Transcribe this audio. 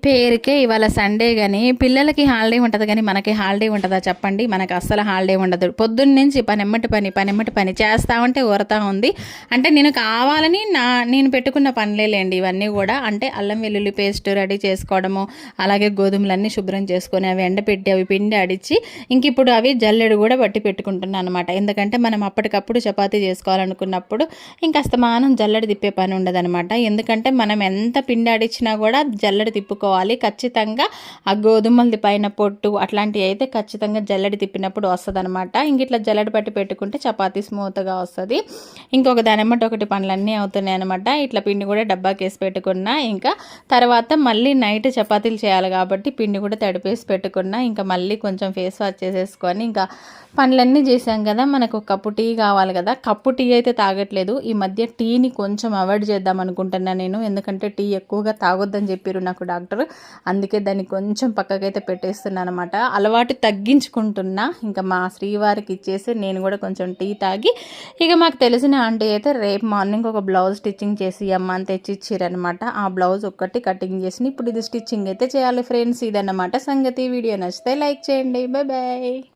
పేరుకే ఇవాళ సండే కానీ పిల్లలకి హాలిడే ఉంటుంది కానీ మనకి హాలిడే ఉంటుందా చెప్పండి. మనకు అస్సలు హాలిడే ఉండదు. పొద్దున్న నుంచి పనెమ్మటి పని చేస్తా ఉంటే ఊరతా ఉంది. అంటే నేను కావాలని నేను పెట్టుకున్న పనులేండి ఇవన్నీ కూడా. అంటే అల్లం వెల్లుల్లి పేస్ట్ రెడీ చేసుకోవడము, అలాగే గోధుమలన్నీ శుభ్రం చేసుకొని అవి ఎండపెట్టి అవి పిండి అడిచి ఇంక ఇప్పుడు అవి జల్లెడు కూడా బట్టి పెట్టుకుంటున్నాను అనమాట. ఎందుకంటే మనం అప్పటికప్పుడు చపాతీ చేసుకోవాలనుకున్నప్పుడు ఇంకా అస్తమానం జల్లెడ తిప్పే పని ఉండదనమాట. ఎందుకంటే మనం ఎంత పిండి అడిచినా కూడా జల్లెడ తిప్పుకోవాలి ఖచ్చితంగా. ఆ గోధుమలది పైన పొట్టు అట్లాంటివి అయితే ఖచ్చితంగా జల్లెడ తిప్పినప్పుడు వస్తుంది అనమాట. ఇంక ఇట్లా జల్లెడ పట్టి పెట్టుకుంటే చపాతీ స్మూత్గా వస్తుంది. ఇంకొక దానిమ్మటి ఒకటి పనులన్నీ అవుతున్నాయి అనమాట. ఇట్లా పిండి కూడా డబ్బాకేసి పెట్టుకున్నా. ఇంకా తర్వాత మళ్ళీ నైట్ చపాతీలు చేయాలి కాబట్టి పిండి కూడా తడిపేసి పెట్టుకున్నా. ఇంకా మళ్ళీ కొంచెం ఫేస్ వాష్ చేసేసుకొని ఇంకా పనులన్నీ చేసాం కదా. మనకు ఒక కప్పు టీ కావాలి కదా. కప్పు టీ అయితే తాగట్లేదు ఈ మధ్య. టీని కొంచెం అవాయిడ్ చేద్దాం అనుకుంటున్నా నేను. ఎందుకంటే టీ ఎక్కువగా తాగొద్దని చెప్పారు నాకు డాక్టర్. అందుకే దాన్ని కొంచెం పక్కకైతే పెట్టేస్తున్నాను అనమాట. అలవాటు తగ్గించుకుంటున్నా. ఇంకా మా శ్రీవారికి ఇచ్చేసి నేను కూడా కొంచెం టీ తాగి ఇక మాకు తెలిసిన ఆంటీ అయితే రేపు మార్నింగ్ ఒక బ్లౌజ్ స్టిచ్చింగ్ చేసి అమ్మ అని తెచ్చిచ్చారనమాట. ఆ బ్లౌజ్ ఒక్కటి కటింగ్ చేసి ఇప్పుడు ఇది స్టిచ్చింగ్ అయితే చేయాలి ఫ్రెండ్స్. ఇదన్నమాట సంగతి. వీడియో నచ్చితే లైక్ చేయండి. Bye bye.